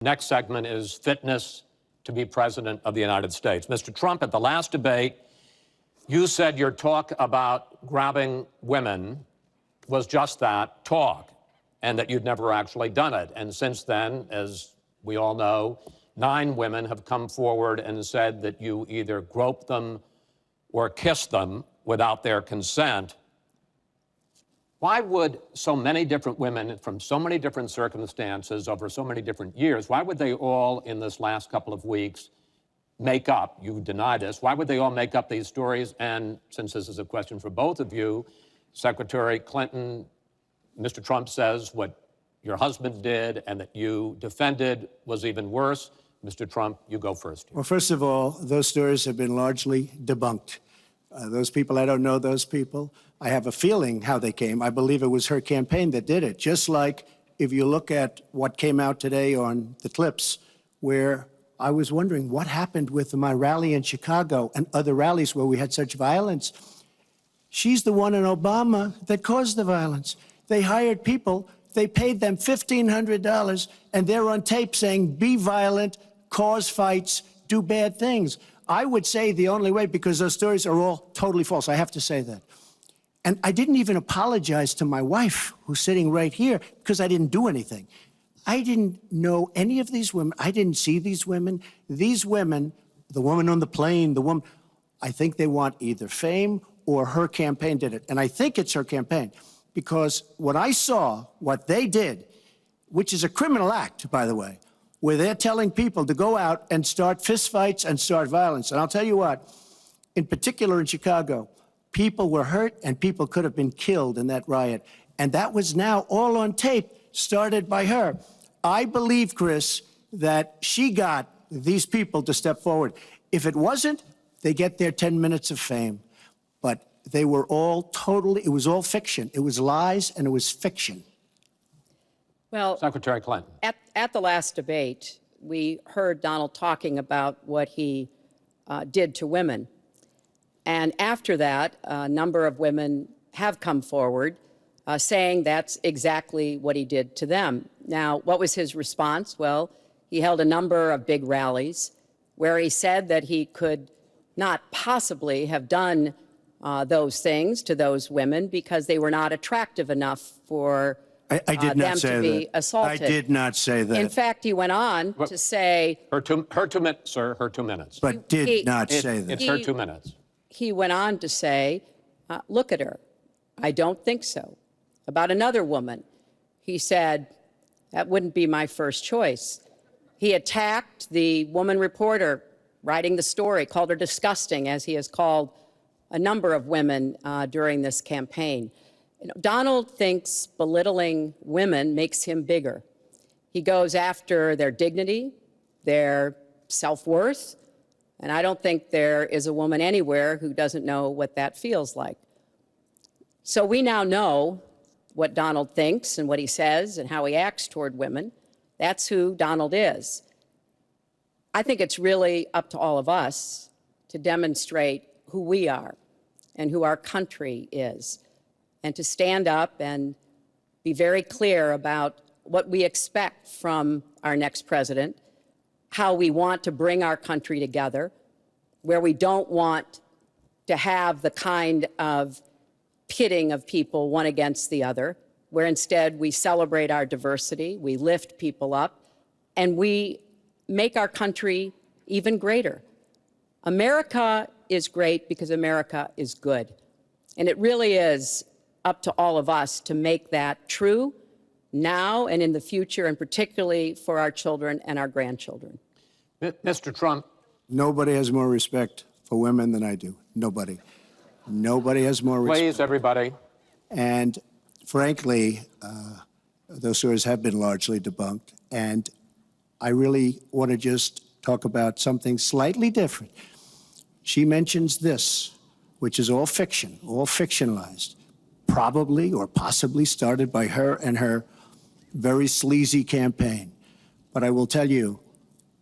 Next segment is fitness to be president of the United States. Mr. Trump, at the last debate, you said your talk about grabbing women was just that, talk, and that you'd never actually done it. And since then, as we all know, 9 women have come forward and said that you either groped them or kissed them without their consent. Why would so many different women from so many different circumstances over so many different years, why would they all in this last couple of weeks make up, you deny this, why would they all make up these stories? And since this is a question for both of you, Secretary Clinton, Mr. Trump says what your husband did and that you defended was even worse. Mr. Trump, you go first. Well, first of all, those stories have been largely debunked. Those people, I don't know those people. I have a feeling how they came. I believe it was her campaign that did it. Just like if you look at what came out today on the clips, where I was wondering what happened with my rally in Chicago and other rallies where we had such violence. She's the one in Obama that caused the violence. They hired people, they paid them $1,500, and they're on tape saying, be violent, cause fights, do bad things. I would say the only way, because those stories are all totally false, I have to say that. And I didn't even apologize to my wife, who's sitting right here, because I didn't do anything. I didn't know any of these women. I didn't see these women. These women, the woman on the plane, the woman, I think they want either fame or her campaign did it. And I think it's her campaign, because what I saw, what they did, which is a criminal act, by the way, where they're telling people to go out and start fistfights and start violence. And I'll tell you what, in particular in Chicago, people were hurt and people could have been killed in that riot. And that was now all on tape, started by her. I believe, Chris, that she got these people to step forward. If it wasn't, they get their 10 minutes of fame. But they were all totally, it was all fiction. It was lies and it was fiction. Well, Secretary Clinton. At the last debate, we heard Donald talking about what he did to women. And after that, a number of women have come forward saying that's exactly what he did to them. Now, what was his response? Well, he held a number of big rallies where he said that he could not possibly have done those things to those women because they were not attractive enough for I did not them say to be that. assaulted. I did not say that. In fact, he went on to say... Her 2 minutes, sir, her 2 minutes. But did not say that. It's her 2 minutes. He went on to say, look at her. I don't think so. About another woman, he said, that wouldn't be my first choice. He attacked the woman reporter writing the story, called her disgusting, as he has called a number of women during this campaign. You know, Donald thinks belittling women makes him bigger. He goes after their dignity, their self-worth, and I don't think there is a woman anywhere who doesn't know what that feels like. So we now know what Donald thinks and what he says and how he acts toward women. That's who Donald is. I think it's really up to all of us to demonstrate who we are and who our country is, and to stand up and be very clear about what we expect from our next president, how we want to bring our country together, where we don't want to have the kind of pitting of people one against the other, where instead we celebrate our diversity, we lift people up, and we make our country even greater. America is great because America is good. And it really is up to all of us to make that true now and in the future, and particularly for our children and our grandchildren. Mr. Trump. Nobody has more respect for women than I do. Nobody. Nobody has more respect. Please, everybody. And frankly, those stories have been largely debunked. And I really want to just talk about something slightly different. She mentions this, which is all fiction, all fictionalized, probably or possibly started by her and her very sleazy campaign. But I will tell you,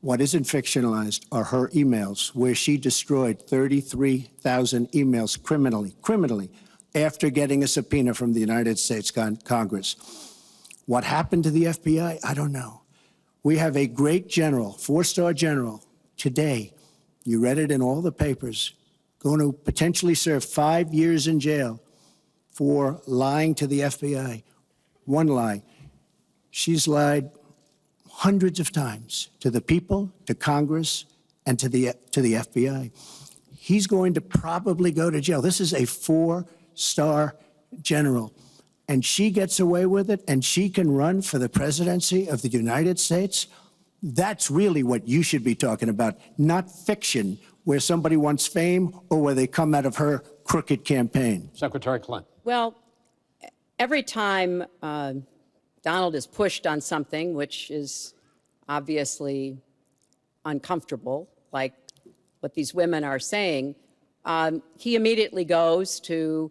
what isn't fictionalized are her emails, where she destroyed 33,000 emails criminally, after getting a subpoena from the United States Congress. What happened to the FBI? I don't know. We have a great general, four-star general, today, you read it in all the papers, going to potentially serve 5 years in jail for lying to the FBI. One lie. She's lied hundreds of times to the people, to Congress, and to the FBI. He's going to probably go to jail. This is a four-star general. And she gets away with it, and she can run for the presidency of the United States. That's really what you should be talking about, not fiction where somebody wants fame or where they come out of her crooked campaign. Secretary Clinton. Well, every time Donald is pushed on something which is obviously uncomfortable, like what these women are saying, he immediately goes to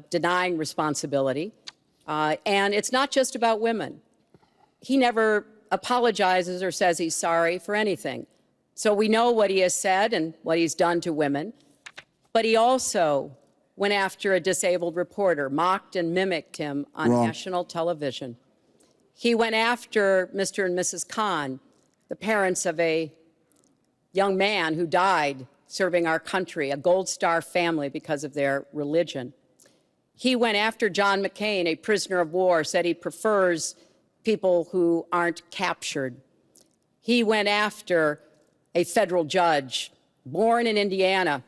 denying responsibility. And it's not just about women. He never apologizes or says he's sorry for anything. So we know what he has said and what he's done to women. But he also went after a disabled reporter, mocked and mimicked him on national television. He went after Mr. and Mrs. Khan, the parents of a young man who died serving our country, a Gold Star family because of their religion. He went after John McCain, a prisoner of war, said he prefers people who aren't captured. He went after a federal judge, born in Indiana,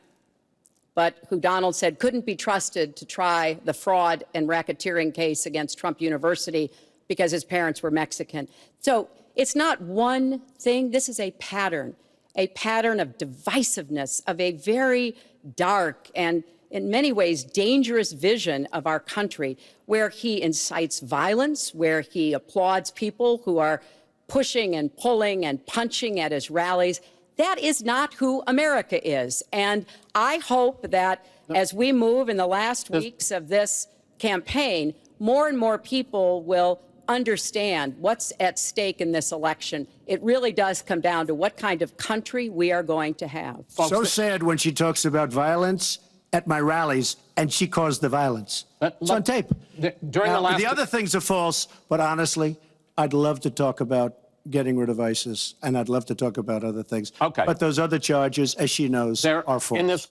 but who Donald said couldn't be trusted to try the fraud and racketeering case against Trump University because his parents were Mexican. So it's not one thing. This is a pattern of divisiveness, of a very dark and in many ways dangerous vision of our country, where he incites violence, where he applauds people who are pushing and pulling and punching at his rallies. That is not who America is. And I hope that as we move in the last weeks of this campaign, more and more people will understand what's at stake in this election. It really does come down to what kind of country we are going to have. So sad when she talks about violence at my rallies, and she caused the violence. It's on tape. During the last... The other things are false, but honestly, I'd love to talk about getting rid of ISIS, and I'd love to talk about other things. Okay. But those other charges, as she knows, are false.